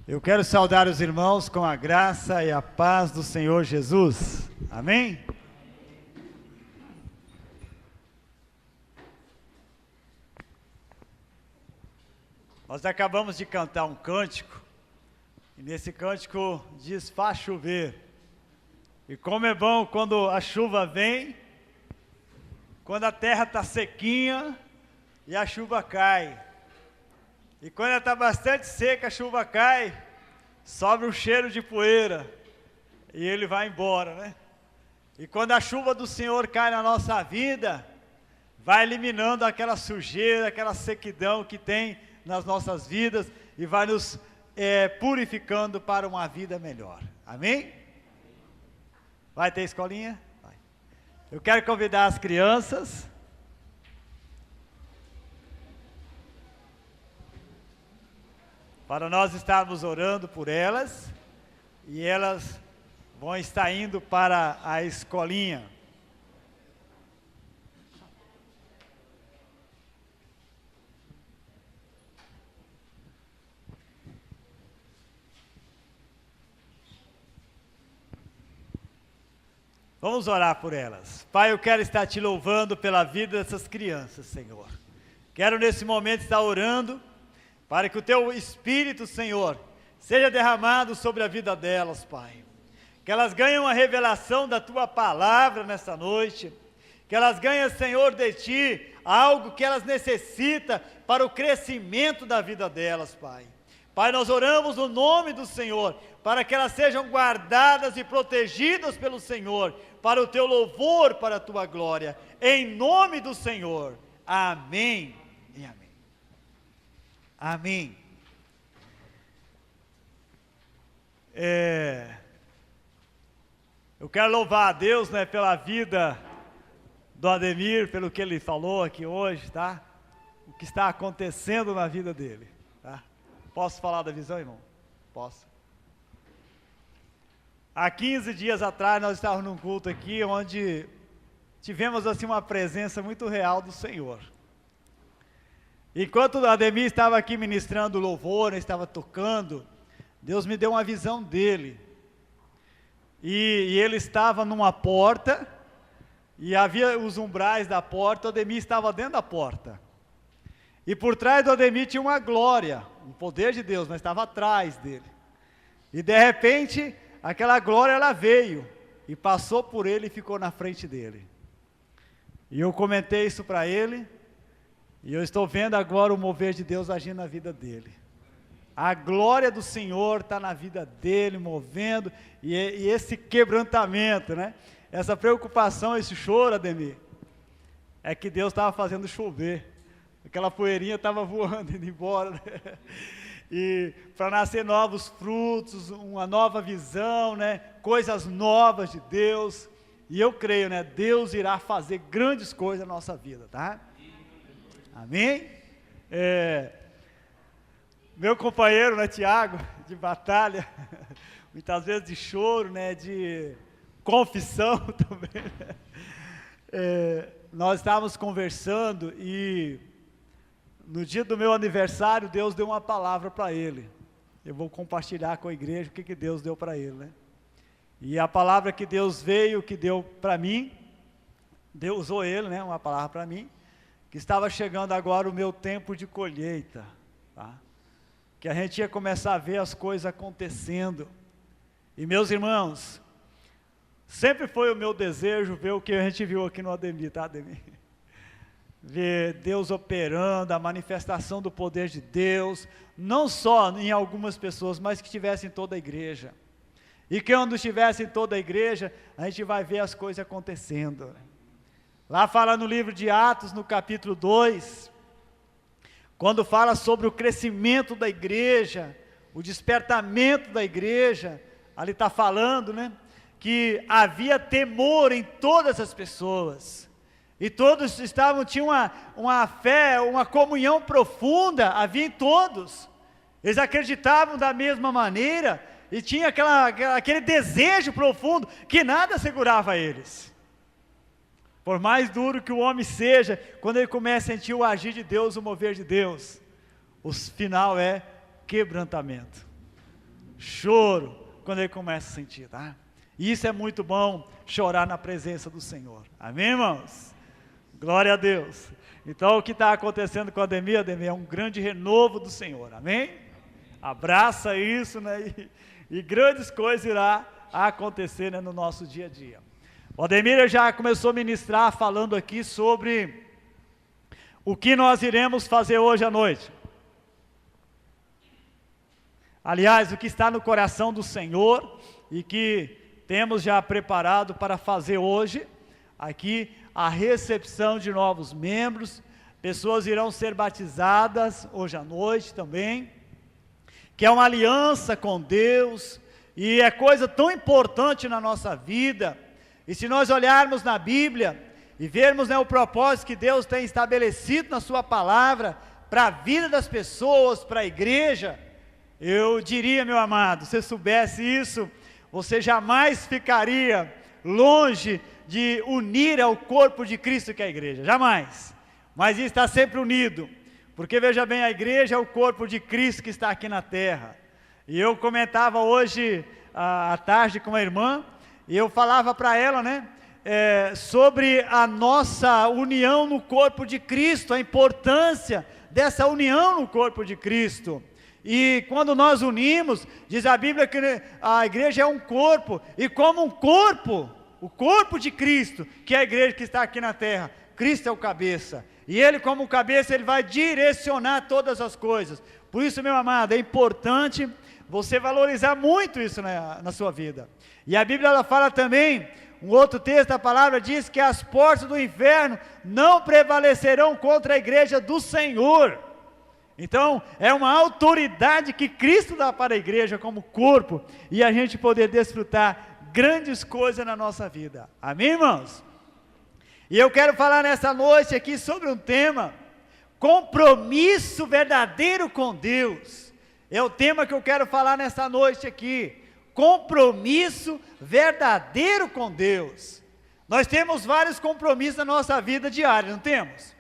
Eu quero saudar os irmãos com a graça e a paz do Senhor Jesus. Amém? Nós acabamos de cantar um cântico, e nesse cântico diz: faz chover. E como é bom quando a chuva vem, quando a terra está sequinha e a chuva cai. E quando ela está bastante seca, a chuva cai, sobra um cheiro de poeira, e ele vai embora, né? E quando a chuva do Senhor cai na nossa vida, vai eliminando aquela sujeira, aquela sequidão que tem nas nossas vidas, e vai nos purificando para uma vida melhor. Amém? Vai ter escolinha? Vai. Eu quero convidar as crianças. Para nós estarmos orando por elas, e elas vão estar indo para a escolinha. Vamos orar por elas. Pai, eu quero estar te louvando pela vida dessas crianças, Senhor. Quero nesse momento estar orando para que o Teu Espírito, Senhor, seja derramado sobre a vida delas, Pai. Que elas ganhem uma revelação da Tua Palavra nessa noite. Que elas ganhem, Senhor, de Ti, algo que elas necessitam para o crescimento da vida delas, Pai. Pai, nós oramos no nome do Senhor, para que elas sejam guardadas e protegidas pelo Senhor, para o Teu louvor, para a Tua glória. Em nome do Senhor. Amém e amém. Amém. Eu quero louvar a Deus, né, pela vida do Ademir, pelo que ele falou aqui hoje, tá? O que está acontecendo na vida dele, tá? Posso falar da visão, irmão? Posso. Há 15 dias atrás nós estávamos num culto aqui, onde tivemos assim uma presença muito real do Senhor. Enquanto o Ademir estava aqui ministrando louvor, estava tocando, Deus me deu uma visão dele. E ele estava numa porta, e havia os umbrais da porta, o Ademir estava dentro da porta. E por trás do Ademir tinha uma glória, um poder de Deus, mas estava atrás dele. E de repente, aquela glória ela veio, e passou por ele e ficou na frente dele. E eu comentei isso para ele, e eu estou vendo agora o mover de Deus agindo na vida dele. A glória do Senhor está na vida dele, movendo, e esse quebrantamento, né? Essa preocupação, esse choro, Ademir, é que Deus estava fazendo chover. Aquela poeirinha estava voando, indo embora, né? E para nascer novos frutos, uma nova visão, né? Coisas novas de Deus. E eu creio, né? Deus irá fazer grandes coisas na nossa vida, tá? Amém? Meu companheiro, né, Tiago, de batalha, muitas vezes de choro, né, de confissão também, né? Nós estávamos conversando e no dia do meu aniversário Deus deu uma palavra para ele. Eu vou compartilhar com a igreja o que Deus deu para ele, né? E a palavra que Deus veio, que deu para mim, Deus usou ele, né, uma palavra para mim, que estava chegando agora o meu tempo de colheita, tá? Que a gente ia começar a ver as coisas acontecendo. E meus irmãos, sempre foi o meu desejo ver o que a gente viu aqui no Ademir, tá, Ademir? Ver Deus operando, a manifestação do poder de Deus, não só em algumas pessoas, mas que estivesse em toda a igreja. E que quando estivesse em toda a igreja, a gente vai ver as coisas acontecendo. Lá fala no livro de Atos, no capítulo 2, quando fala sobre o crescimento da igreja, o despertamento da igreja, ali está falando, né, que havia temor em todas as pessoas, e todos tinham uma fé, uma comunhão profunda, havia em todos, eles acreditavam da mesma maneira, e tinha aquele desejo profundo, que nada segurava eles. Por mais duro que o homem seja, quando ele começa a sentir o agir de Deus, o mover de Deus, o final é quebrantamento. choro, quando ele começa a sentir, tá? E isso é muito bom, chorar na presença do Senhor. Amém, irmãos? Glória a Deus. Então, o que está acontecendo com a Ademir, é um grande renovo do Senhor. Amém? Abraça isso, né? E grandes coisas irá acontecer, né, no nosso dia a dia. O Ademir já começou a ministrar falando aqui sobre o que nós iremos fazer hoje à noite. Aliás, o que está no coração do Senhor e que temos já preparado para fazer hoje, aqui a recepção de novos membros, pessoas irão ser batizadas hoje à noite também, que é uma aliança com Deus, e é coisa tão importante na nossa vida. E se nós olharmos na Bíblia e vermos, né, o propósito que Deus tem estabelecido na sua palavra, para a vida das pessoas, para a igreja, eu diria, meu amado, se soubesse isso, você jamais ficaria longe de unir ao corpo de Cristo, que é a igreja, jamais. Mas está sempre unido, porque veja bem, a igreja é o corpo de Cristo que está aqui na terra. E eu comentava hoje à tarde com uma irmã, e eu falava para ela, né, sobre a nossa união no corpo de Cristo, a importância dessa união no corpo de Cristo. E quando nós unimos, diz a Bíblia que a igreja é um corpo, e como um corpo, o corpo de Cristo, que é a igreja que está aqui na terra, Cristo é o cabeça, e Ele como cabeça, Ele vai direcionar todas as coisas. Por isso, meu amado, é importante você valorizar muito isso na sua vida. E a Bíblia ela fala também, um outro texto da palavra diz que as portas do inferno não prevalecerão contra a igreja do Senhor. Então, é uma autoridade que Cristo dá para a igreja como corpo, e a gente poder desfrutar grandes coisas na nossa vida. Amém, irmãos? E eu quero falar nessa noite aqui sobre um tema, compromisso verdadeiro com Deus. É o tema que eu quero falar nessa noite aqui, compromisso verdadeiro com Deus. Nós temos vários compromissos na nossa vida diária, não temos?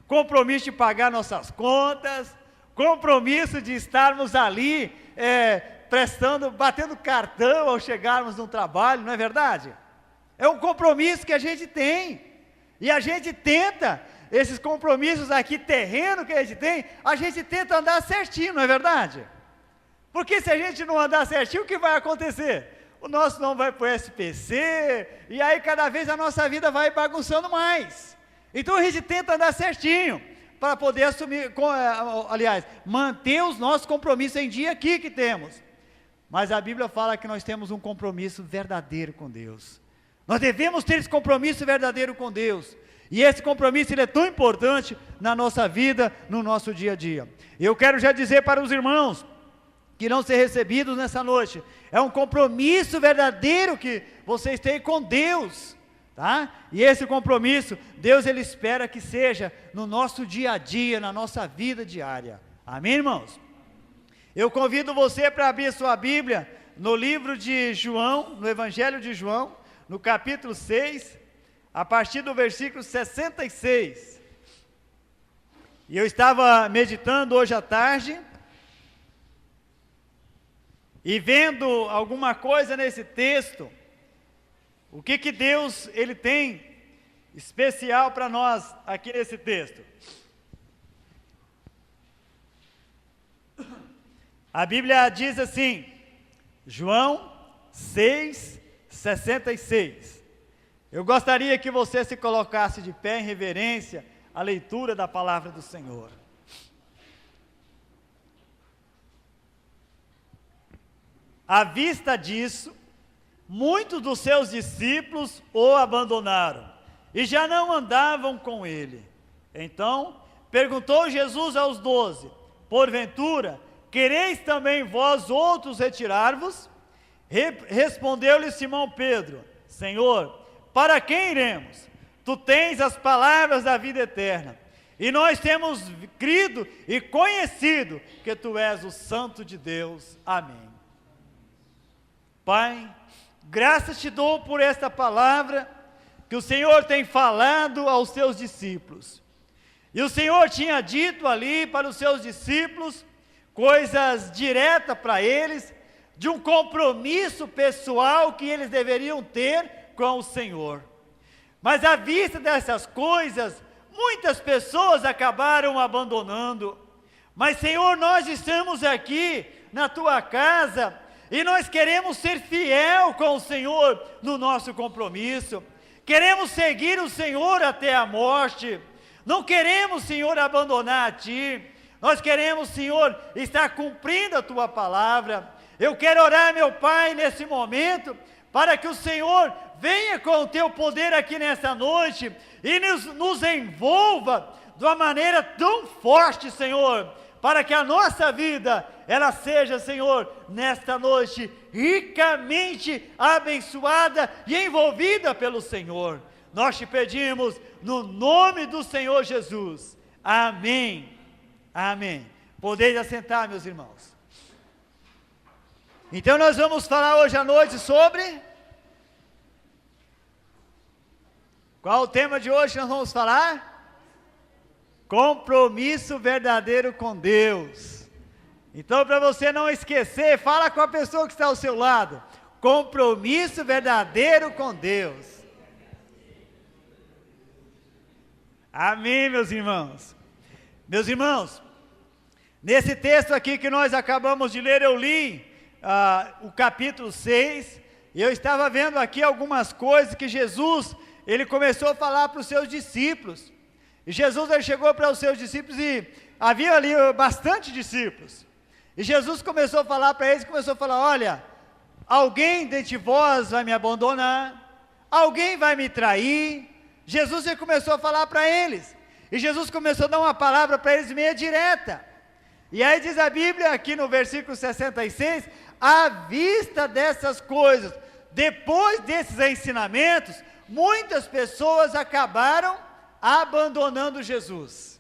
Compromisso de pagar nossas contas, compromisso de estarmos ali, batendo cartão ao chegarmos no trabalho, não é verdade? É um compromisso que a gente tem, e a gente tenta, esses compromissos aqui terreno que a gente tenta andar certinho, não é verdade? Porque se a gente não andar certinho, o que vai acontecer? O nosso nome vai para o SPC, e aí cada vez a nossa vida vai bagunçando mais. Então a gente tenta andar certinho, para poder assumir, manter os nossos compromissos em dia aqui que temos. Mas a Bíblia fala que nós temos um compromisso verdadeiro com Deus. Nós devemos ter esse compromisso verdadeiro com Deus. E esse compromisso ele é tão importante na nossa vida, no nosso dia a dia. Eu quero já dizer para os irmãos que irão ser recebidos nessa noite, é um compromisso verdadeiro que vocês têm com Deus. Tá? E esse compromisso, Deus ele espera que seja no nosso dia a dia, na nossa vida diária. Amém, irmãos? Eu convido você para abrir sua Bíblia no livro de João, no Evangelho de João, no capítulo 6, a partir do versículo 66. E eu estava meditando hoje à tarde, e vendo alguma coisa nesse texto, o que Deus ele tem especial para nós aqui nesse texto? A Bíblia diz assim, João 6:66. Eu gostaria que você se colocasse de pé em reverência à leitura da palavra do Senhor. À vista disso, muitos dos seus discípulos o abandonaram e já não andavam com ele. Então perguntou Jesus aos 12: porventura, quereis também vós outros retirar-vos? Respondeu-lhe Simão Pedro: Senhor, para quem iremos? Tu tens as palavras da vida eterna, e nós temos crido e conhecido que tu és o Santo de Deus. Amém. Pai, graças te dou por esta palavra que o Senhor tem falado aos seus discípulos. E o Senhor tinha dito ali para os seus discípulos coisas diretas para eles, de um compromisso pessoal que eles deveriam ter com o Senhor. Mas à vista dessas coisas, muitas pessoas acabaram abandonando. Mas Senhor, nós estamos aqui na Tua casa e nós queremos ser fiel com o Senhor no nosso compromisso. Queremos seguir o Senhor até a morte. Não queremos, Senhor, abandonar a Ti. Nós queremos, Senhor, estar cumprindo a Tua palavra. Eu quero orar, meu Pai, nesse momento, para que o Senhor venha com o Teu poder aqui nessa noite e nos envolva de uma maneira tão forte, Senhor, para que a nossa vida, ela seja, Senhor, nesta noite, ricamente abençoada e envolvida pelo Senhor. Nós te pedimos, no nome do Senhor Jesus. Amém. Amém. Podeis assentar, meus irmãos. Então nós vamos falar hoje à noite sobre... Qual o tema de hoje que nós vamos falar? Compromisso verdadeiro com Deus. Então, para você não esquecer, fala com a pessoa que está ao seu lado. Compromisso verdadeiro com Deus. Amém, meus irmãos. Meus irmãos, nesse texto aqui que nós acabamos de ler, eu li o capítulo 6, e eu estava vendo aqui algumas coisas que Jesus, ele começou a falar para os seus discípulos. E Jesus, ele chegou para os seus discípulos, e havia ali bastante discípulos. E Jesus começou a falar para eles, olha, alguém dentre vós vai me abandonar, alguém vai me trair. Jesus, ele começou a falar para eles, e Jesus começou a dar uma palavra para eles meio direta. E aí diz a Bíblia, aqui no versículo 66, à vista dessas coisas, depois desses ensinamentos, muitas pessoas acabaram abandonando Jesus.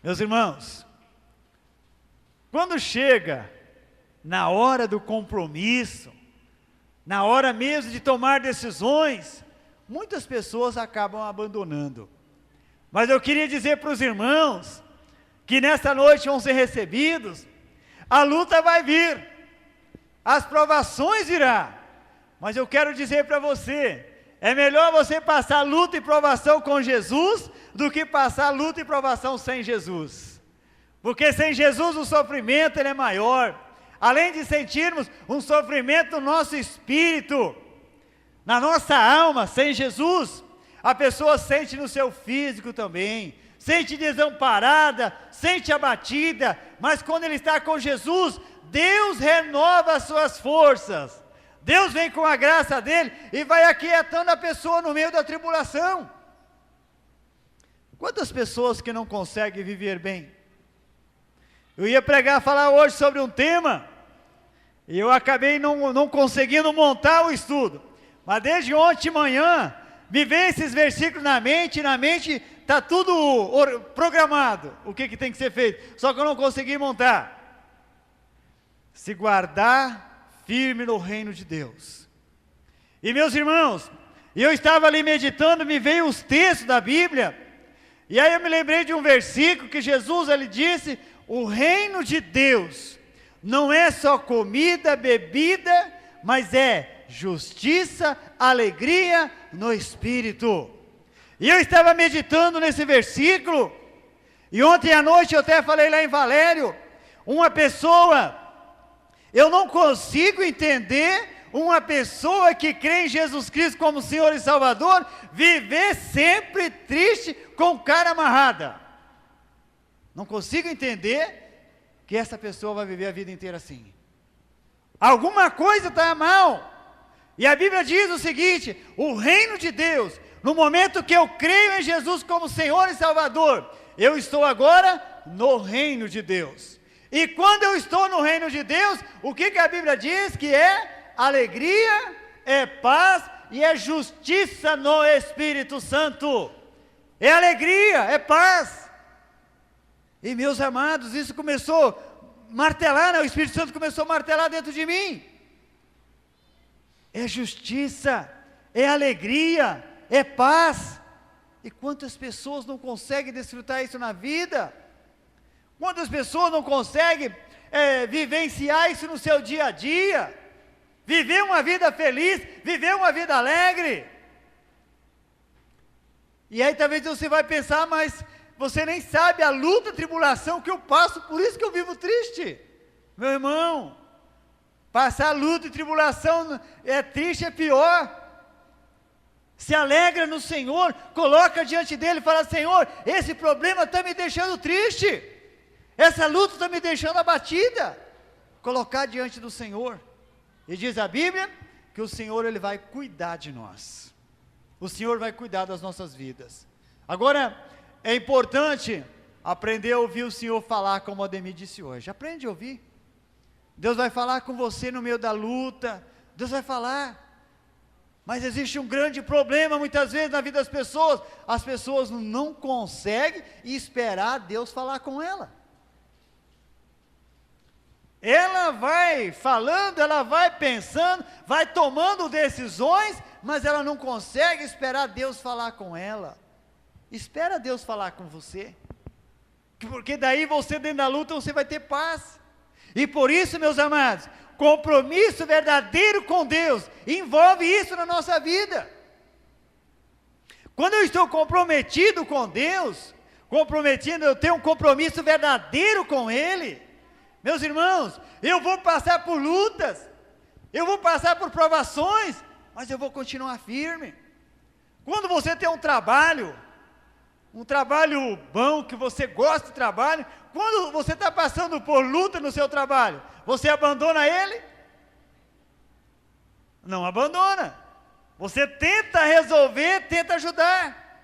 Meus irmãos, quando chega na hora do compromisso, na hora mesmo de tomar decisões, muitas pessoas acabam abandonando. Mas eu queria dizer para os irmãos, que nesta noite vão ser recebidos, a luta vai vir, as provações virão, mas eu quero dizer para você, é melhor você passar luta e provação com Jesus, do que passar luta e provação sem Jesus, porque sem Jesus o sofrimento ele é maior, além de sentirmos um sofrimento no nosso espírito, na nossa alma, sem Jesus, a pessoa sente no seu físico também, sente desamparada, sente abatida, mas quando ele está com Jesus, Deus renova as suas forças, Deus vem com a graça dele, e vai aquietando a pessoa no meio da tribulação. Quantas pessoas que não conseguem viver bem? Eu ia falar hoje sobre um tema, e eu acabei não conseguindo montar o estudo, mas desde ontem de manhã, me vem esses versículos na mente está tudo programado, o que tem que ser feito, só que eu não consegui montar. Se guardar firme no reino de Deus. E meus irmãos, eu estava ali meditando, me veio os textos da Bíblia, e aí eu me lembrei de um versículo que Jesus, ele disse, o reino de Deus não é só comida, bebida, mas é justiça, alegria no Espírito. E eu estava meditando nesse versículo, e ontem à noite eu até falei lá em Valério, uma pessoa, eu não consigo entender uma pessoa que crê em Jesus Cristo como Senhor e Salvador, viver sempre triste com cara amarrada. Não consigo entender que essa pessoa vai viver a vida inteira assim. Alguma coisa está mal. E a Bíblia diz o seguinte, o reino de Deus, no momento que eu creio em Jesus como Senhor e Salvador, eu estou agora no reino de Deus. E quando eu estou no reino de Deus, o que a Bíblia diz? Que é alegria, é paz e é justiça no Espírito Santo. É alegria, é paz. E meus amados, isso começou a martelar, né? O Espírito Santo começou a martelar dentro de mim. É justiça, é alegria, é paz. E quantas pessoas não conseguem desfrutar isso na vida? Quantas pessoas não conseguem vivenciar isso no seu dia a dia, viver uma vida feliz, viver uma vida alegre. E aí talvez você vai pensar, mas você nem sabe a luta, a tribulação que eu passo, por isso que eu vivo triste. Meu irmão, passar luta e tribulação é triste, é pior. Se alegra no Senhor, coloca diante dele e fala: Senhor, esse problema está me deixando triste, essa luta está me deixando abatida. Colocar diante do Senhor. E diz a Bíblia que o Senhor, Ele vai cuidar de nós. O Senhor vai cuidar das nossas vidas. Agora, é importante aprender a ouvir o Senhor falar, como o Ademir disse hoje. Aprende a ouvir. Deus vai falar com você no meio da luta, Deus vai falar. Mas existe um grande problema muitas vezes na vida das pessoas. As pessoas não conseguem esperar Deus falar com ela. Ela vai falando, ela vai pensando, vai tomando decisões, mas ela não consegue esperar Deus falar com ela. Espera Deus falar com você, porque daí você, dentro da luta, você vai ter paz. E por isso, meus amados, compromisso verdadeiro com Deus envolve isso na nossa vida. Quando eu estou comprometido com Deus, eu tenho um compromisso verdadeiro com Ele. Meus irmãos, eu vou passar por lutas, eu vou passar por provações, mas eu vou continuar firme. Quando você tem um trabalho bom, que você gosta do trabalho, quando você está passando por luta no seu trabalho, você abandona ele? Não abandona. Você tenta resolver, tenta ajudar.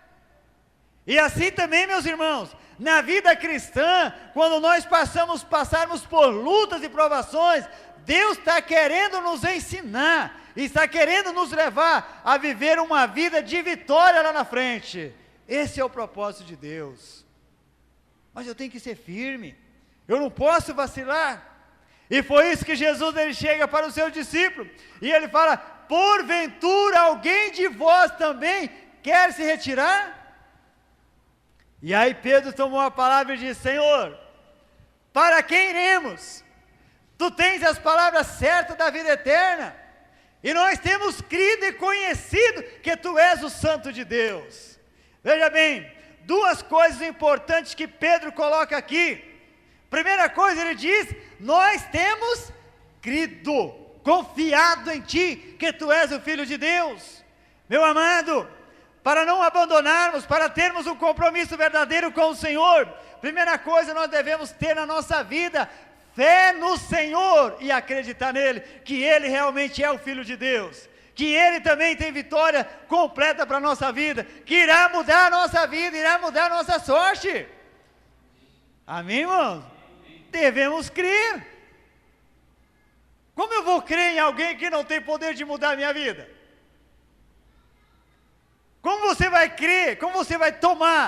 E assim também, meus irmãos, na vida cristã, quando nós passarmos por lutas e provações, Deus está querendo nos ensinar, está querendo nos levar a viver uma vida de vitória lá na frente. Esse é o propósito de Deus. Mas eu tenho que ser firme, eu não posso vacilar. E foi isso que Jesus, ele chega para os seus discípulos, e ele fala: porventura alguém de vós também quer se retirar? E aí Pedro tomou a palavra e disse: Senhor, para quem iremos? Tu tens as palavras certas da vida eterna, e nós temos crido e conhecido que Tu és o Santo de Deus. Veja bem, duas coisas importantes que Pedro coloca aqui. Primeira coisa, ele diz: nós temos crido, confiado em Ti, que Tu és o Filho de Deus. Meu amado, para não abandonarmos, para termos um compromisso verdadeiro com o Senhor, primeira coisa, nós devemos ter na nossa vida fé no Senhor e acreditar nele, que Ele realmente é o Filho de Deus, que Ele também tem vitória completa para a nossa vida, que irá mudar a nossa vida, irá mudar a nossa sorte. Amém, irmãos? Devemos crer. Como eu vou crer em alguém que não tem poder de mudar a minha vida? Como você vai crer? Como você vai tomar?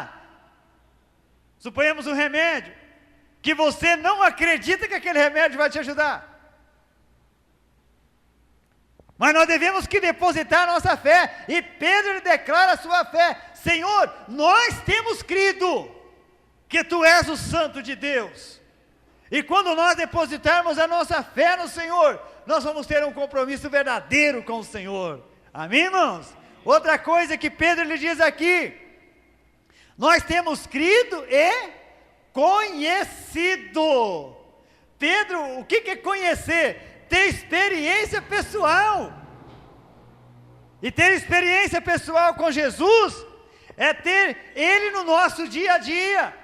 Suponhamos um remédio, que você não acredita que aquele remédio vai te ajudar. Mas nós devemos que depositar a nossa fé, e Pedro, ele declara a sua fé: Senhor, nós temos crido que Tu és o Santo de Deus. E quando nós depositarmos a nossa fé no Senhor, nós vamos ter um compromisso verdadeiro com o Senhor. Amém, irmãos? Outra coisa que Pedro lhe diz aqui: nós temos crido e conhecido. Pedro, o que é conhecer? Ter experiência pessoal. E ter experiência pessoal com Jesus é ter Ele no nosso dia a dia,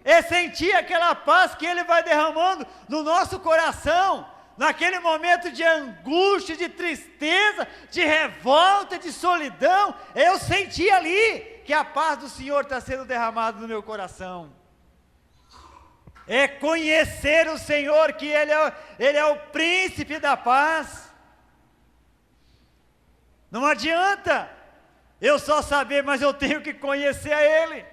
é sentir aquela paz que Ele vai derramando no nosso coração, naquele momento de angústia, de tristeza, de revolta, de solidão. Eu senti ali que a paz do Senhor está sendo derramada no meu coração. É conhecer o Senhor, que Ele é o príncipe da paz. Não adianta eu só saber, mas eu tenho que conhecer a Ele.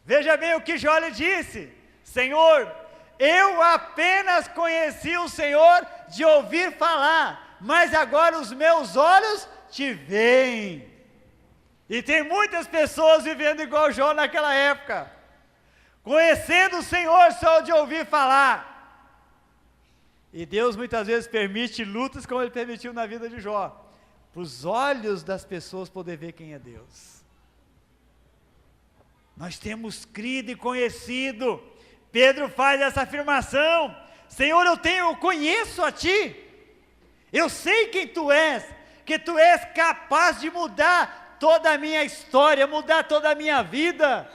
Veja bem o que Jó lhe disse: Senhor, eu apenas conheci o Senhor de ouvir falar, mas agora os meus olhos Te veem. E tem muitas pessoas vivendo igual Jó naquela época. Conhecendo o Senhor só de ouvir falar. E Deus muitas vezes permite lutas como Ele permitiu na vida de Jó, para os olhos das pessoas poder ver quem é Deus. Nós temos crido e conhecido. Pedro faz essa afirmação: Senhor, eu conheço a Ti, eu sei quem Tu és, que Tu és capaz de mudar toda a minha história, mudar toda a minha vida.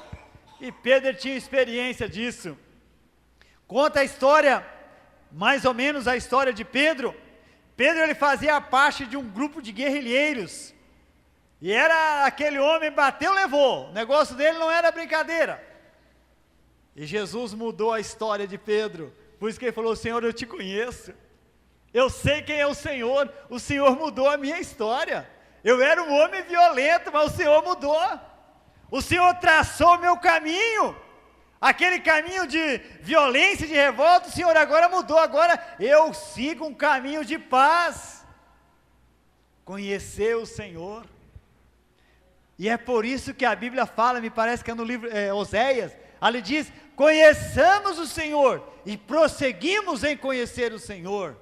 E Pedro tinha experiência disso. Conta a história, mais ou menos a história de Pedro. Pedro, ele fazia parte de um grupo de guerrilheiros, e era aquele homem, bateu, levou, o negócio dele não era brincadeira. E Jesus mudou a história de Pedro, por isso que ele falou: Senhor, eu te conheço, eu sei quem é o Senhor mudou a minha história. Eu era um homem violento, mas o Senhor mudou, o Senhor traçou o meu caminho, aquele caminho de violência, de revolta, o Senhor agora mudou, agora eu sigo um caminho de paz. Conhecer o Senhor. E é por isso que a Bíblia fala, me parece que é no livro Oséias, ali diz: conheçamos o Senhor e prosseguimos em conhecer o Senhor.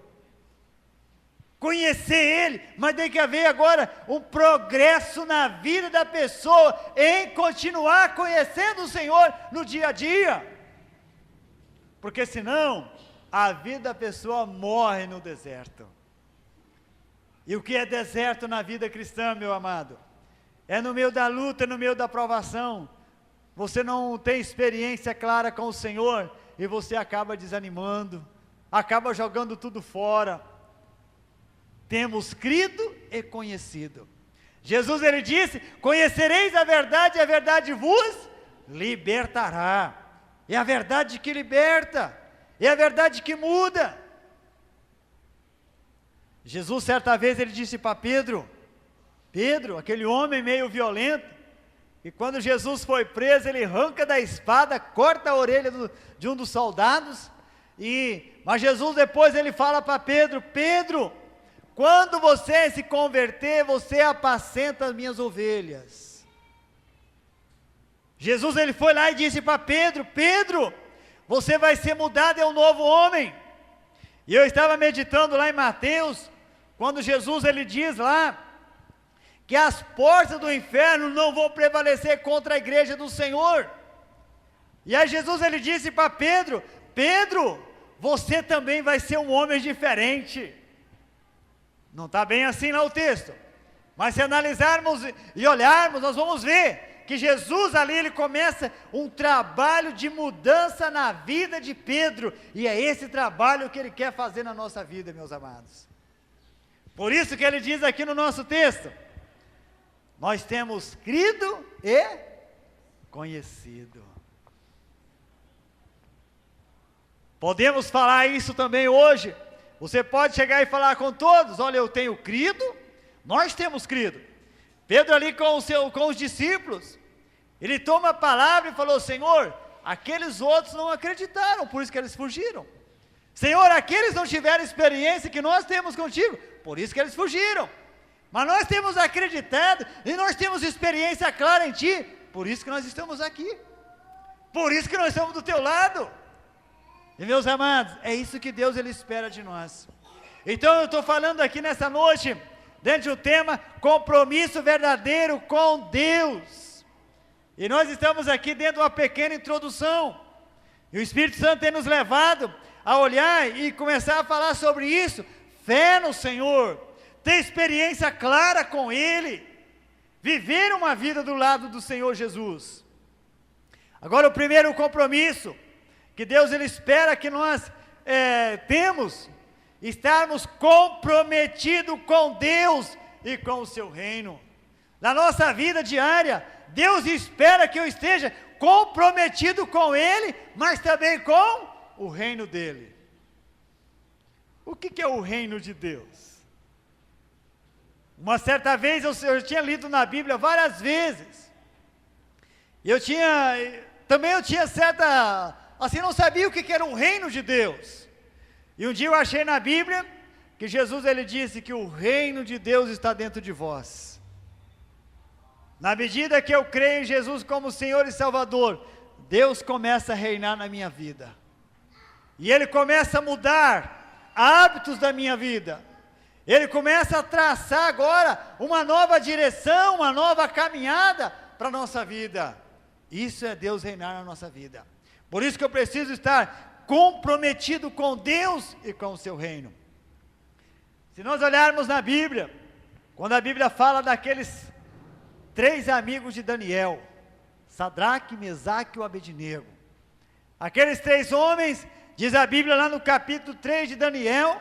Conhecer Ele, mas tem que haver agora um progresso na vida da pessoa, em continuar conhecendo o Senhor no dia a dia, porque senão, a vida da pessoa morre no deserto. E o que é deserto na vida cristã, meu amado? É no meio da luta, no meio da provação, você não tem experiência clara com o Senhor, e você acaba desanimando, acaba jogando tudo fora. Temos crido e conhecido. Jesus, ele disse: conhecereis a verdade e a verdade vos libertará. É a verdade que liberta, é a verdade que muda. Jesus, certa vez, ele disse para Pedro, aquele homem meio violento, e quando Jesus foi preso, ele arranca da espada, corta a orelha de um dos soldados, mas Jesus depois ele fala para Pedro: Pedro, quando você se converter, você apacenta as minhas ovelhas. Jesus, ele foi lá e disse para Pedro: Pedro, você vai ser mudado, é um novo homem. E eu estava meditando lá em Mateus, quando Jesus, ele diz lá, que as portas do inferno não vão prevalecer contra a igreja do Senhor. E aí Jesus, ele disse para Pedro: Pedro, você também vai ser um homem diferente. Não está bem assim lá o texto, mas se analisarmos e olharmos, nós vamos ver que Jesus ali, ele começa um trabalho de mudança na vida de Pedro, e é esse trabalho que ele quer fazer na nossa vida, meus amados. Por isso que ele diz aqui no nosso texto: nós temos crido e conhecido. Podemos falar isso também hoje. Você pode chegar e falar com todos: olha, eu tenho crido, nós temos crido. Pedro ali com os discípulos, ele toma a palavra e falou: Senhor, aqueles outros não acreditaram, por isso que eles fugiram. Senhor, aqueles não tiveram experiência que nós temos contigo, por isso que eles fugiram. Mas nós temos acreditado, e nós temos experiência clara em Ti, por isso que nós estamos aqui, por isso que nós estamos do Teu lado. E meus amados, é isso que Deus, ele espera de nós. Então eu estou falando aqui nessa noite, dentro do tema, compromisso verdadeiro com Deus. E nós estamos aqui dentro de uma pequena introdução, e o Espírito Santo tem nos levado a olhar e começar a falar sobre isso. Fé no Senhor, ter experiência clara com Ele, viver uma vida do lado do Senhor Jesus. Agora, o primeiro compromisso que Deus, ele espera que nós temos, estarmos comprometidos com Deus e com o seu reino. Na nossa vida diária, Deus espera que eu esteja comprometido com Ele, mas também com o reino dEle. O que é o reino de Deus? Uma certa vez eu tinha lido na Bíblia várias vezes, e eu tinha certa, assim, não sabia o que era o reino de Deus. E um dia eu achei na Bíblia que Jesus, ele disse que o reino de Deus está dentro de vós. Na medida que eu creio em Jesus como Senhor e Salvador, Deus começa a reinar na minha vida. E Ele começa a mudar hábitos da minha vida. Ele começa a traçar agora uma nova direção, uma nova caminhada para a nossa vida. Isso é Deus reinar na nossa vida. Por isso que eu preciso estar comprometido com Deus e com o seu reino. Se nós olharmos na Bíblia, quando a Bíblia fala daqueles 3 amigos de Daniel, Sadraque, Mesaque e Abednego, aqueles 3 homens, diz a Bíblia lá no capítulo 3 de Daniel,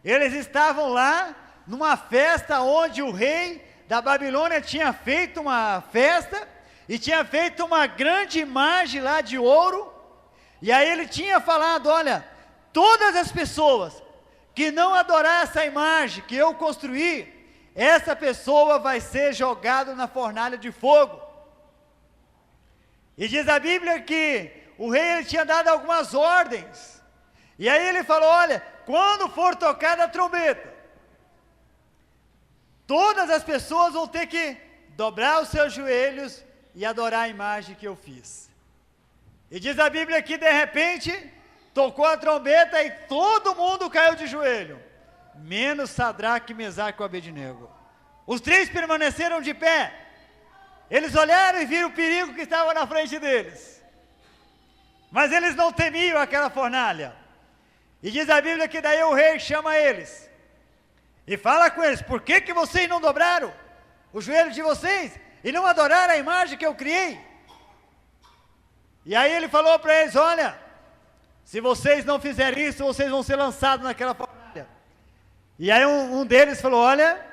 eles estavam lá numa festa onde o rei da Babilônia tinha feito uma festa, e tinha feito uma grande imagem lá de ouro, e aí ele tinha falado, olha, todas as pessoas que não adorar essa imagem que eu construí, essa pessoa vai ser jogada na fornalha de fogo. E diz a Bíblia que o rei ele tinha dado algumas ordens, e aí ele falou, olha, quando for tocada a trombeta, todas as pessoas vão ter que dobrar os seus joelhos e adorar a imagem que eu fiz. E diz a Bíblia que de repente, tocou a trombeta e todo mundo caiu de joelho, menos Sadraque, Mesaque e Abednego. Os 3 permaneceram de pé. Eles olharam e viram o perigo que estava na frente deles, mas eles não temiam aquela fornalha. E diz a Bíblia que daí o rei chama eles e fala com eles, por que vocês não dobraram os joelhos de vocês e não adoraram a imagem que eu criei? E aí ele falou para eles, olha, se vocês não fizerem isso, vocês vão ser lançados naquela fornalha. E aí um deles falou, olha,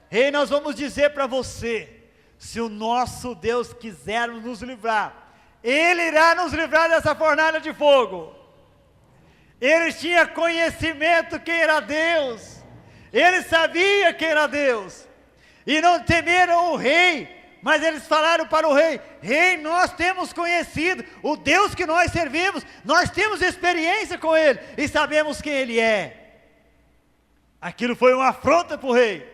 rei, nós vamos dizer para você, se o nosso Deus quiser nos livrar, Ele irá nos livrar dessa fornalha de fogo. Eles tinham conhecimento quem era Deus, eles sabiam quem era Deus, e não temeram o rei, mas eles falaram para o rei, rei, nós temos conhecido o Deus que nós servimos, nós temos experiência com Ele, e sabemos quem Ele é. Aquilo foi uma afronta para o rei,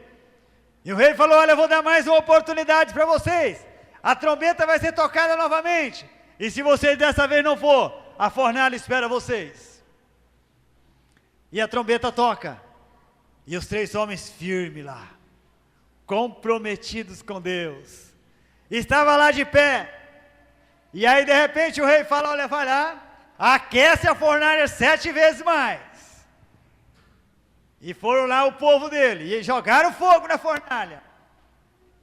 e o rei falou, olha, eu vou dar mais uma oportunidade para vocês, a trombeta vai ser tocada novamente, e se vocês dessa vez não for, a fornalha espera vocês. E a trombeta toca, e os 3 homens firmes lá, comprometidos com Deus, estava lá de pé, e aí de repente o rei fala, olha, vai lá, aquece a fornalha 7 vezes mais, e foram lá o povo dele, e jogaram fogo na fornalha,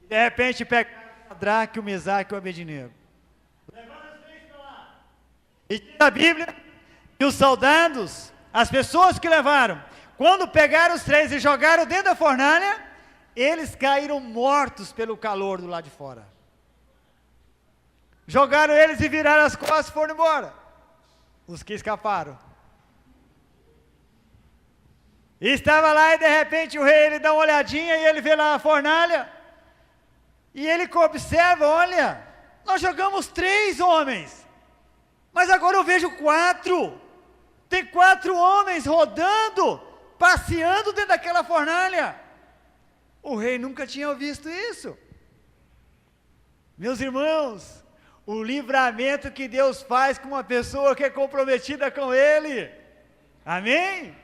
e de repente pegaram o Sadraque, o Mesaque e o Abednego, levaram os 3 para lá, e diz a Bíblia, que os soldados, as pessoas que levaram, quando pegaram os 3 e jogaram dentro da fornalha, eles caíram mortos pelo calor do lado de fora. Jogaram eles e viraram as costas e foram embora. Os que escaparam. E estava lá e de repente o rei, ele dá uma olhadinha e ele vê lá a fornalha. E ele observa, olha, nós jogamos 3 homens, mas agora eu vejo 4. Tem 4 homens rodando, passeando dentro daquela fornalha. O rei nunca tinha visto isso. Meus irmãos, o livramento que Deus faz com uma pessoa que é comprometida com Ele. Amém?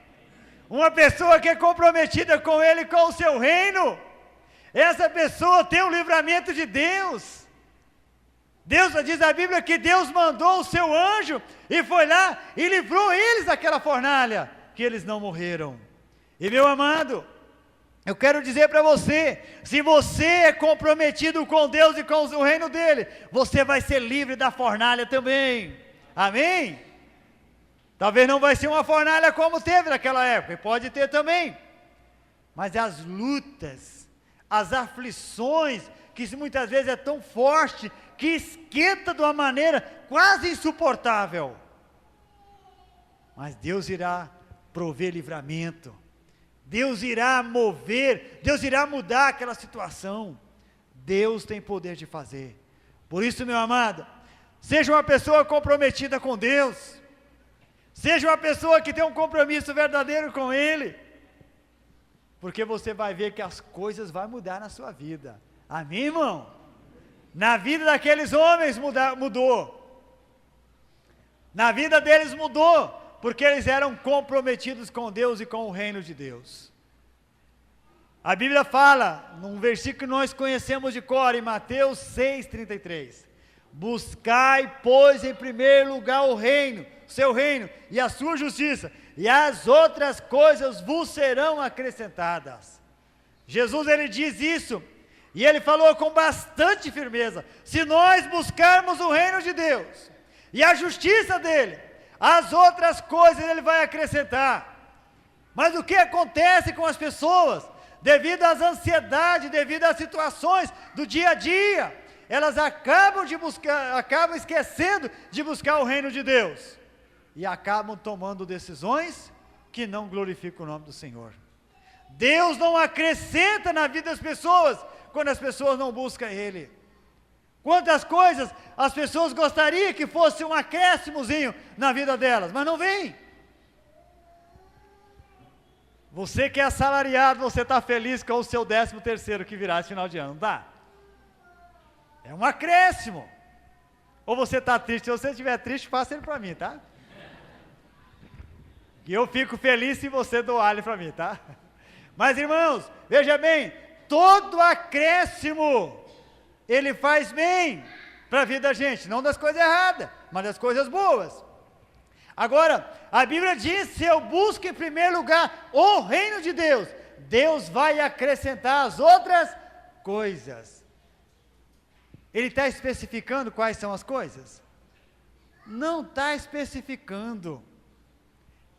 Uma pessoa que é comprometida com Ele, com o seu reino. Essa pessoa tem um livramento de Deus. Deus, diz a Bíblia que Deus mandou o seu anjo e foi lá e livrou eles daquela fornalha, que eles não morreram. E meu amado, eu quero dizer para você, se você é comprometido com Deus e com o reino dele, você vai ser livre da fornalha também. Amém? Talvez não vai ser uma fornalha como teve naquela época, e pode ter também, mas as lutas, as aflições, que muitas vezes é tão forte, que esquenta de uma maneira quase insuportável, mas Deus irá prover livramento, Deus irá mover, Deus irá mudar aquela situação, Deus tem poder de fazer. Por isso, meu amado, seja uma pessoa comprometida com Deus, seja uma pessoa que tem um compromisso verdadeiro com Ele, porque você vai ver que as coisas vão mudar na sua vida. Amém, irmão? Na vida daqueles homens mudou. Na vida deles mudou, porque eles eram comprometidos com Deus e com o reino de Deus. A Bíblia fala, num versículo que nós conhecemos de cor, em Mateus 6,33, buscai, pois, em primeiro lugar o reino, seu reino, e a sua justiça, e as outras coisas vos serão acrescentadas. Jesus, ele diz isso, e ele falou com bastante firmeza, se nós buscarmos o reino de Deus, e a justiça dele, as outras coisas ele vai acrescentar. Mas o que acontece com as pessoas? Devido às ansiedades, devido às situações do dia a dia, elas acabam esquecendo de buscar o reino de Deus, e acabam tomando decisões que não glorificam o nome do Senhor. Deus não acrescenta na vida das pessoas, quando as pessoas não buscam Ele. Quantas coisas as pessoas gostariam que fosse um acréscimozinho na vida delas, mas não vem. Você que é assalariado, você está feliz com o seu 13º que virá esse final de ano, não está? É um acréscimo. Ou você está triste? Se você estiver triste, faça ele para mim, tá? E eu fico feliz se você doar ele para mim, tá? Mas irmãos, veja bem, todo acréscimo, ele faz bem para a vida da gente, não das coisas erradas, mas das coisas boas. Agora, a Bíblia diz, se eu busco em primeiro lugar o reino de Deus, Deus vai acrescentar as outras coisas. Ele está especificando quais são as coisas? Não está especificando.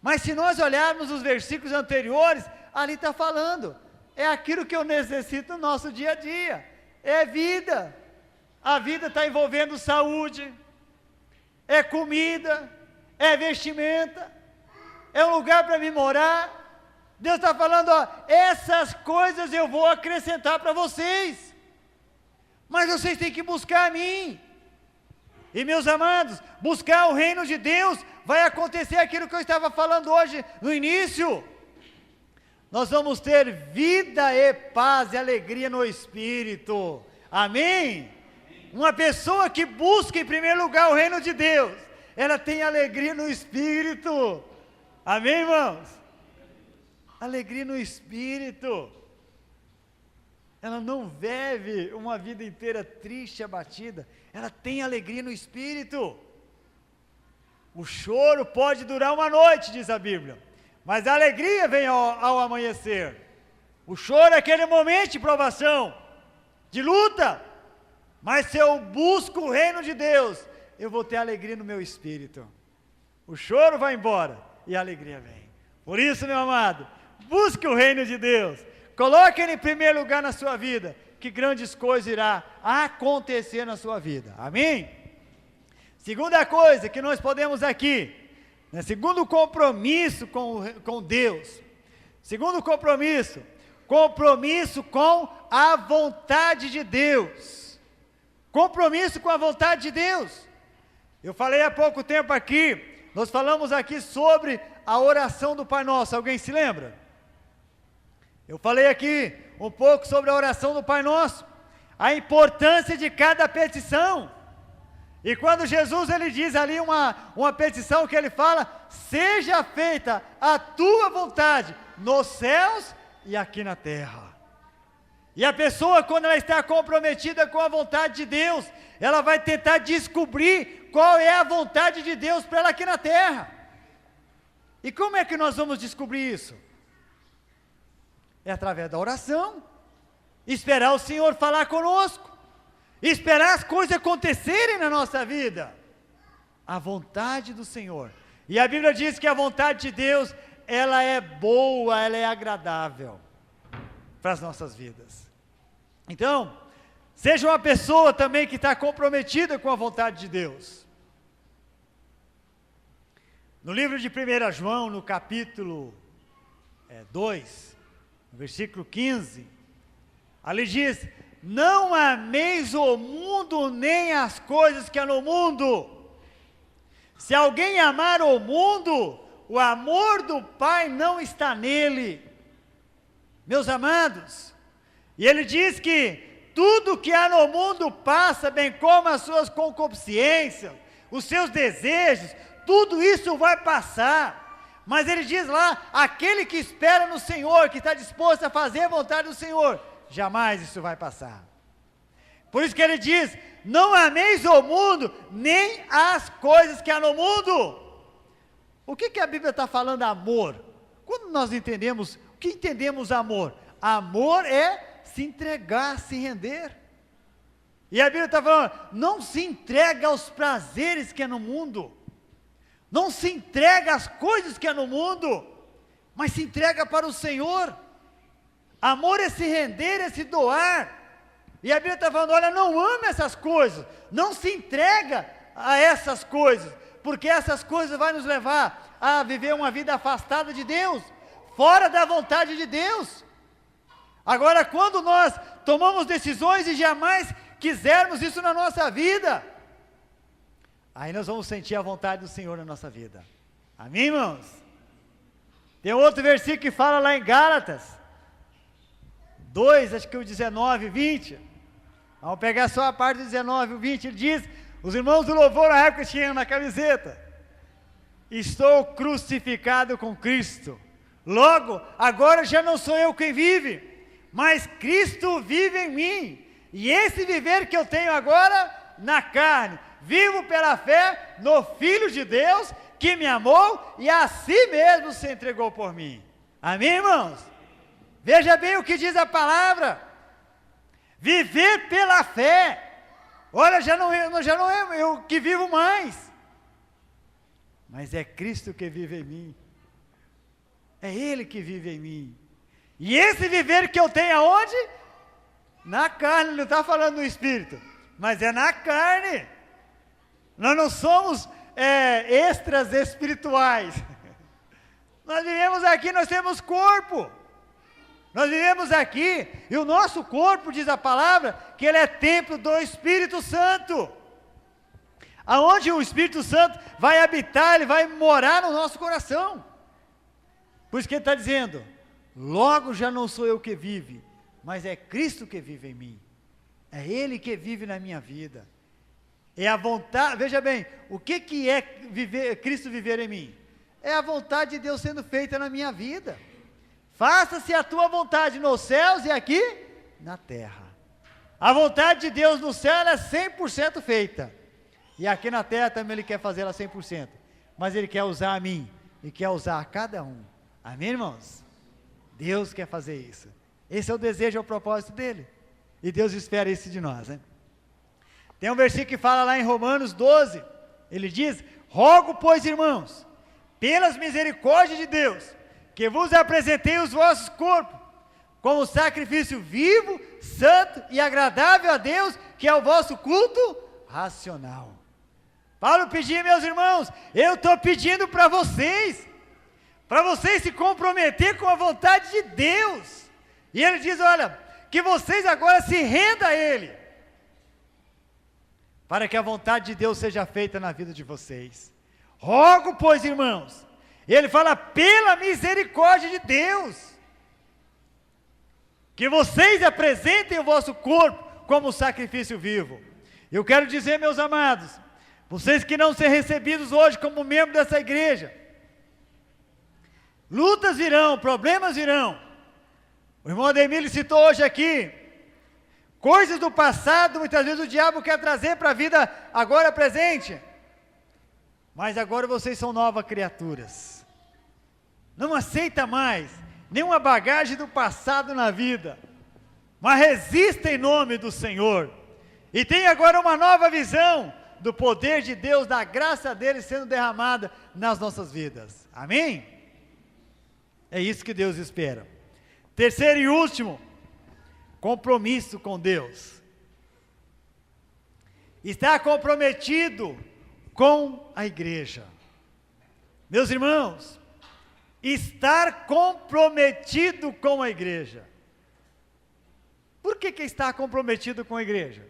Mas se nós olharmos os versículos anteriores, ali está falando, é aquilo que eu necessito no nosso dia a dia, é vida. A vida está envolvendo saúde, é comida, é vestimenta, é um lugar para me morar. Deus está falando, ó, essas coisas eu vou acrescentar para vocês, mas vocês têm que buscar a mim. E meus amados, buscar o reino de Deus, vai acontecer aquilo que eu estava falando hoje no início. Nós vamos ter vida e paz e alegria no Espírito, amém? Uma pessoa que busca em primeiro lugar o reino de Deus, ela tem alegria no Espírito, amém, irmãos? Alegria no Espírito. Ela não vive uma vida inteira triste, abatida, ela tem alegria no Espírito. O choro pode durar uma noite, diz a Bíblia, mas a alegria vem ao amanhecer. O choro é aquele momento de provação, de luta, mas se eu busco o reino de Deus, eu vou ter alegria no meu espírito. O choro vai embora e a alegria vem. Por isso, meu amado, busque o reino de Deus, coloque ele em primeiro lugar na sua vida, que grandes coisas irão acontecer na sua vida, amém? Segunda coisa que nós podemos aqui, né, segundo compromisso com Deus, segundo compromisso com a vontade de Deus, compromisso com a vontade de Deus. Eu falei há pouco tempo aqui, nós falamos aqui sobre a oração do Pai Nosso, alguém se lembra? Eu falei aqui um pouco sobre a oração do Pai Nosso, a importância de cada petição, e quando Jesus ele diz ali uma petição que ele fala, seja feita a tua vontade, nos céus e aqui na terra. E a pessoa, quando ela está comprometida com a vontade de Deus, ela vai tentar descobrir qual é a vontade de Deus para ela aqui na terra. E como é que nós vamos descobrir isso? É através da oração, esperar o Senhor falar conosco, esperar as coisas acontecerem na nossa vida, a vontade do Senhor. E a Bíblia diz que a vontade de Deus, ela é boa, ela é agradável para as nossas vidas. Então, seja uma pessoa também que está comprometida com a vontade de Deus. No livro de 1 João, no capítulo 2, no versículo 15, ali diz, não ameis o mundo nem as coisas que há no mundo. Se alguém amar o mundo, o amor do Pai não está nele. Meus amados, e ele diz que tudo que há no mundo passa, bem como as suas concupiscências, os seus desejos, tudo isso vai passar, mas ele diz lá, aquele que espera no Senhor, que está disposto a fazer a vontade do Senhor, jamais isso vai passar. Por isso que ele diz, não ameis o mundo, nem as coisas que há no mundo. O que a Bíblia está falando amor? Quando nós entendemos, o que entendemos amor? Amor é se entregar, se render. E a Bíblia está falando, não se entrega aos prazeres que é no mundo, não se entrega às coisas que é no mundo, mas se entrega para o Senhor. Amor é se render, é se doar. E a Bíblia está falando, olha, não ame essas coisas, não se entrega a essas coisas, porque essas coisas vão nos levar a viver uma vida afastada de Deus, fora da vontade de Deus. Agora, quando nós tomamos decisões e jamais quisermos isso na nossa vida, aí nós vamos sentir a vontade do Senhor na nossa vida. Amém, irmãos? Tem outro versículo que fala lá em Gálatas 2, acho que o 19, 20. Vamos pegar só a parte do 19, o 20, ele diz, os irmãos do louvor na época tinham na camiseta, estou crucificado com Cristo, logo, agora já não sou eu quem vive, mas Cristo vive em mim, e esse viver que eu tenho agora, na carne, vivo pela fé no Filho de Deus, que me amou, e a si mesmo se entregou por mim. Amém, irmãos? Veja bem o que diz a palavra, viver pela fé, olha, já não é eu que vivo mais, mas é Cristo que vive em mim, é Ele que vive em mim, e esse viver que eu tenho aonde? Na carne, não está falando no Espírito, mas é na carne, nós não somos extras espirituais, nós vivemos aqui, nós temos corpo, nós vivemos aqui, e o nosso corpo, diz a palavra, que ele é templo do Espírito Santo, aonde o Espírito Santo vai habitar, ele vai morar no nosso coração, por isso que ele está dizendo, logo já não sou eu que vive, mas é Cristo que vive em mim, é Ele que vive na minha vida, é a vontade, veja bem, o que é Cristo viver em mim? É a vontade de Deus sendo feita na minha vida, faça-se a tua vontade nos céus e aqui na terra, a vontade de Deus no céu ela é 100% feita, e aqui na terra também Ele quer fazer ela 100%, mas Ele quer usar a mim, e quer usar a cada um, amém, irmãos? Deus quer fazer isso, esse é o desejo, é o propósito dEle, e Deus espera isso de nós, né? Tem um versículo que fala lá em Romanos 12, ele diz, rogo pois irmãos, pelas misericórdias de Deus, que vos apresentei os vossos corpos, como sacrifício vivo, santo e agradável a Deus, que é o vosso culto racional. Paulo pedia, meus irmãos, eu estou pedindo para vocês se comprometer com a vontade de Deus, e ele diz, olha, que vocês agora se rendam a Ele, para que a vontade de Deus seja feita na vida de vocês. Rogo, pois, irmãos, ele fala, pela misericórdia de Deus, que vocês apresentem o vosso corpo como sacrifício vivo. Eu quero dizer, meus amados, vocês que não serão recebidos hoje como membro dessa igreja, lutas virão, problemas virão. O irmão Ademir citou hoje aqui, coisas do passado, muitas vezes o diabo quer trazer para a vida agora presente, mas agora vocês são novas criaturas, não aceita mais nenhuma bagagem do passado na vida, mas resista em nome do Senhor, e tem agora uma nova visão do poder de Deus, da graça dele sendo derramada nas nossas vidas, amém? É isso que Deus espera. Terceiro e último, compromisso com Deus. Estar comprometido com a igreja. Meus irmãos, estar comprometido com a igreja. Por que estar comprometido com a igreja?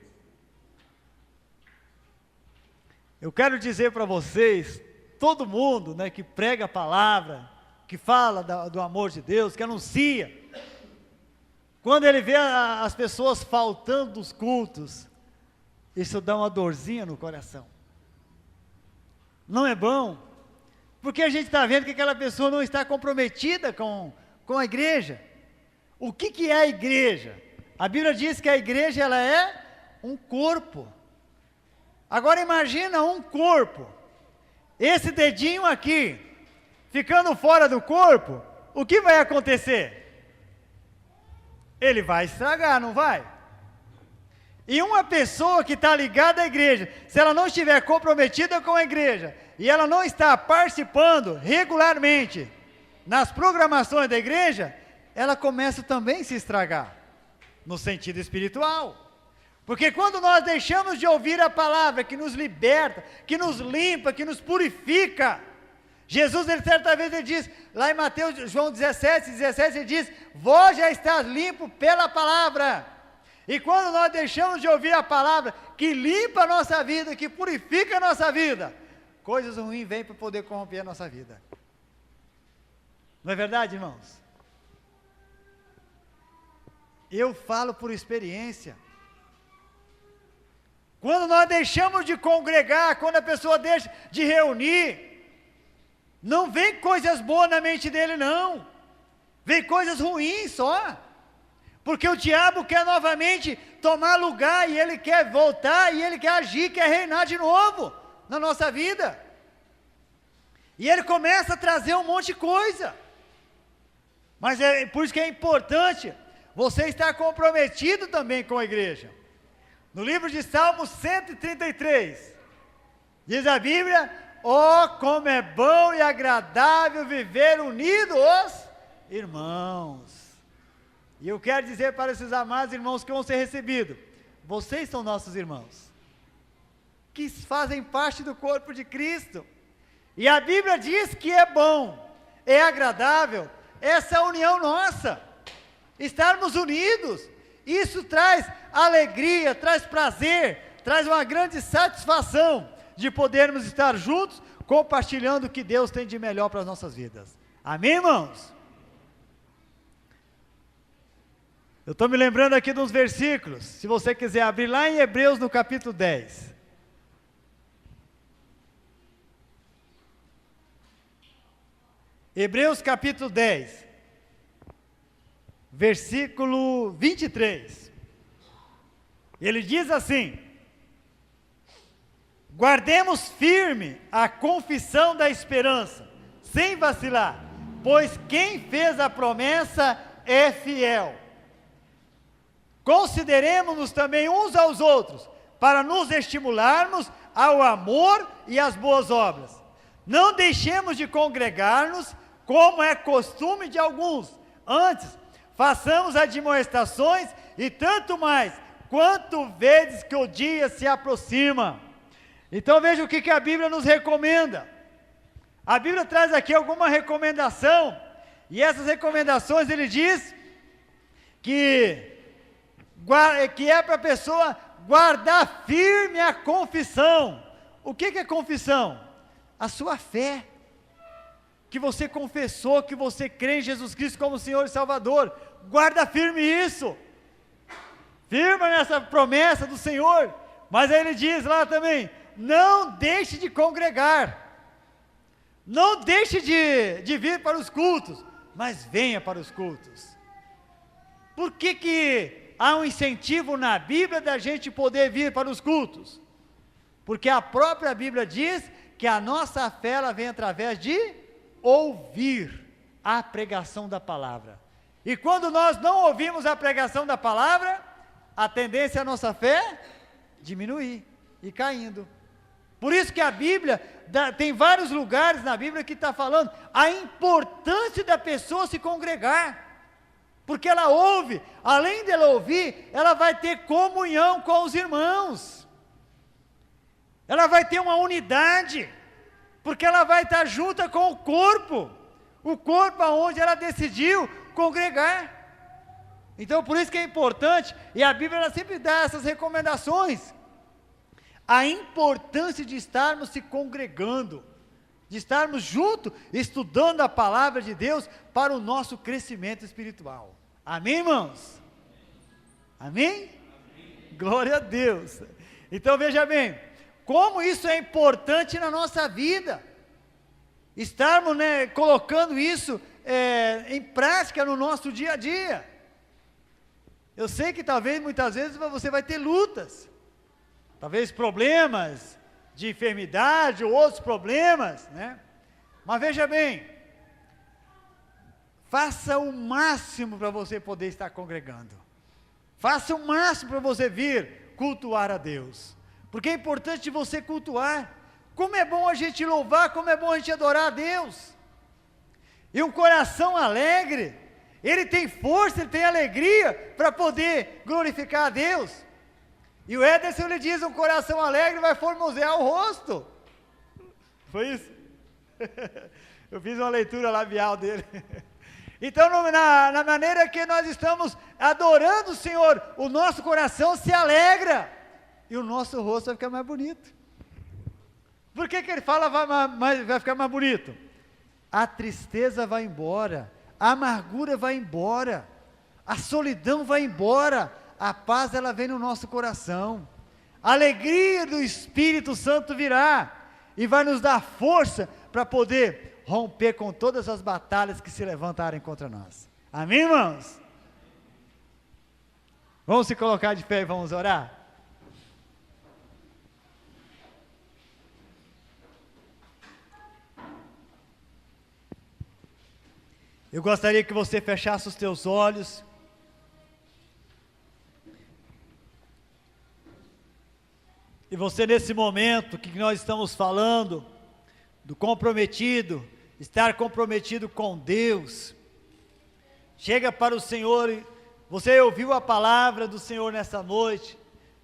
Eu quero dizer para vocês, todo mundo, né, que prega a palavra, que fala do amor de Deus, que anuncia, quando ele vê as pessoas faltando dos cultos, isso dá uma dorzinha no coração, não é bom, Porque a gente está vendo que aquela pessoa não está comprometida com a igreja. O que é a igreja? A Bíblia diz que a igreja ela é um corpo. Agora imagina um corpo, esse dedinho aqui, ficando fora do corpo, o que vai acontecer? Ele vai estragar, não vai? E uma pessoa que está ligada à igreja, se ela não estiver comprometida com a igreja, e ela não está participando regularmente nas programações da igreja, ela começa também a se estragar, no sentido espiritual. Porque quando nós deixamos de ouvir a palavra que nos liberta, que nos limpa, que nos purifica, Jesus, ele certa vez ele diz, lá em Mateus, João 17, ele diz, vós já estás limpo pela palavra. E quando nós deixamos de ouvir a palavra que limpa a nossa vida, que purifica a nossa vida, coisas ruins vêm para poder corromper a nossa vida. Não é verdade, irmãos? Eu falo por experiência. Quando nós deixamos de congregar, quando a pessoa deixa de reunir, não vem coisas boas na mente dele, não. Vem coisas ruins só. Porque o diabo quer novamente tomar lugar, e ele quer voltar, e ele quer agir, quer reinar de novo na nossa vida. E ele começa a trazer um monte de coisa. Mas é por isso que é importante você estar comprometido também com a igreja. No livro de Salmos 133, diz a Bíblia, como é bom e agradável viver unidos os irmãos. E eu quero dizer para esses amados irmãos que vão ser recebidos, vocês são nossos irmãos, que fazem parte do corpo de Cristo. E a Bíblia diz que é bom, é agradável, essa união nossa, estarmos unidos. Isso traz alegria, traz prazer, traz uma grande satisfação de podermos estar juntos, compartilhando o que Deus tem de melhor para as nossas vidas. Amém, irmãos? Eu estou me lembrando aqui de uns versículos, se você quiser abrir lá em Hebreus no capítulo 10. Hebreus capítulo 10. Versículo 23, ele diz assim, guardemos firme a confissão da esperança, sem vacilar, pois quem fez a promessa é fiel. Consideremos-nos também uns aos outros, para nos estimularmos ao amor e às boas obras. Não deixemos de congregar-nos, como é costume de alguns, antes, façamos admoestações, e tanto mais, quanto vedes que o dia se aproxima. Então veja o que a Bíblia nos recomenda. A Bíblia traz aqui alguma recomendação, e essas recomendações ele diz que é para a pessoa guardar firme a confissão. O que é confissão? A sua fé. Que você confessou, que você crê em Jesus Cristo como Senhor e Salvador, guarda firme isso, firma nessa promessa do Senhor. Mas aí ele diz lá também, não deixe de congregar, não deixe de vir para os cultos, mas venha para os cultos. Por que há um incentivo na Bíblia da gente poder vir para os cultos? Porque a própria Bíblia diz que a nossa fé ela vem através de ouvir a pregação da palavra. E quando nós não ouvimos a pregação da palavra, a tendência é a nossa fé diminuir e caindo. Por isso que a Bíblia, tem vários lugares na Bíblia que está falando a importância da pessoa se congregar, porque ela ouve, além dela ouvir, ela vai ter comunhão com os irmãos, ela vai ter uma unidade, porque ela vai estar junta com o corpo aonde ela decidiu congregar. Então por isso que é importante, e a Bíblia ela sempre dá essas recomendações, a importância de estarmos se congregando, de estarmos juntos, estudando a palavra de Deus, para o nosso crescimento espiritual. Amém, irmãos? Amém? Amém. Glória a Deus. Então veja bem, como isso é importante na nossa vida. estarmos, né, colocando isso em prática no nosso dia a dia. Eu sei que talvez, muitas vezes, você vai ter lutas, talvez problemas de enfermidade ou outros problemas, né? Mas veja bem, faça o máximo para você poder estar congregando, faça o máximo para você vir cultuar a Deus, porque é importante você cultuar. Como é bom a gente louvar, como é bom a gente adorar a Deus, e um coração alegre, ele tem força, ele tem alegria para poder glorificar a Deus. E o Ederson, ele diz, um coração alegre vai formosear o rosto. Foi isso? Eu fiz uma leitura labial dele. Então, na maneira que nós estamos adorando o Senhor, o nosso coração se alegra, e o nosso rosto vai ficar mais bonito. Por que ele fala vai ficar mais bonito? A tristeza vai embora, a amargura vai embora, a solidão vai embora, a paz ela vem no nosso coração, a alegria do Espírito Santo virá, e vai nos dar força para poder romper com todas as batalhas que se levantarem contra nós. Amém, irmãos? Vamos se colocar de pé e vamos orar? Eu gostaria que você fechasse os teus olhos. E você, nesse momento que nós estamos falando, do comprometido, estar comprometido com Deus, chega para o Senhor, e você ouviu a palavra do Senhor nessa noite,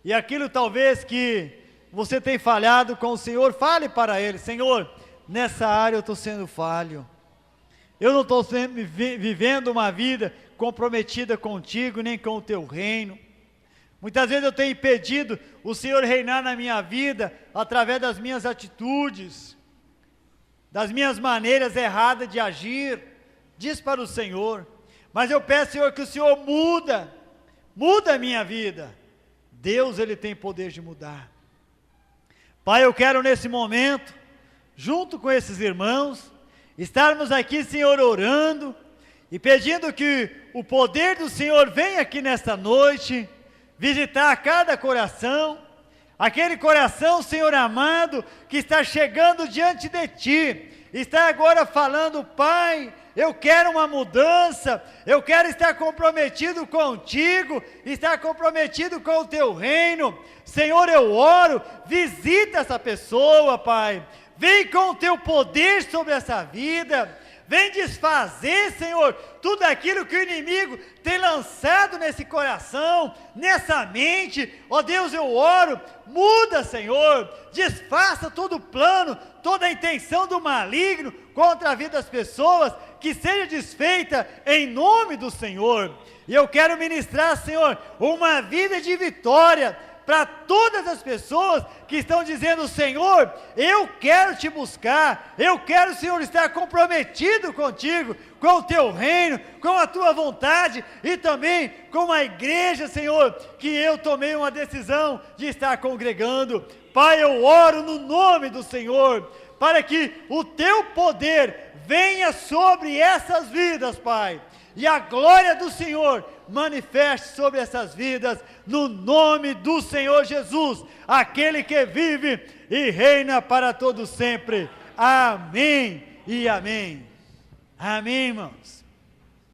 e aquilo talvez que você tem falhado com o Senhor, fale para Ele: Senhor, nessa área eu estou sendo falho, eu não estou vivendo uma vida comprometida contigo, nem com o teu reino. Muitas vezes eu tenho impedido o Senhor reinar na minha vida, através das minhas atitudes, das minhas maneiras erradas de agir. Diz para o Senhor, mas eu peço, Senhor, que o Senhor muda a minha vida. Deus, Ele tem poder de mudar. Pai, eu quero nesse momento, junto com esses irmãos, estarmos aqui, Senhor, orando, e pedindo que o poder do Senhor venha aqui nesta noite, visitar cada coração, aquele coração, Senhor amado, que está chegando diante de Ti, está agora falando: Pai, eu quero uma mudança, eu quero estar comprometido contigo, estar comprometido com o Teu reino. Senhor, eu oro, visita essa pessoa, Pai, vem com o Teu poder sobre essa vida, vem desfazer, Senhor, tudo aquilo que o inimigo tem lançado nesse coração, nessa mente. Ó Deus, eu oro, muda, Senhor, desfaça todo o plano, toda a intenção do maligno contra a vida das pessoas, que seja desfeita em nome do Senhor. E eu quero ministrar, Senhor, uma vida de vitória para todas as pessoas que estão dizendo: Senhor, eu quero Te buscar, eu quero, Senhor, estar comprometido contigo, com o Teu reino, com a Tua vontade, e também com a igreja, Senhor, que eu tomei uma decisão de estar congregando. Pai, eu oro no nome do Senhor, para que o Teu poder venha sobre essas vidas, Pai, e a glória do Senhor manifeste sobre essas vidas, no nome do Senhor Jesus, aquele que vive e reina para todo sempre. Amém e amém. Amém, irmãos.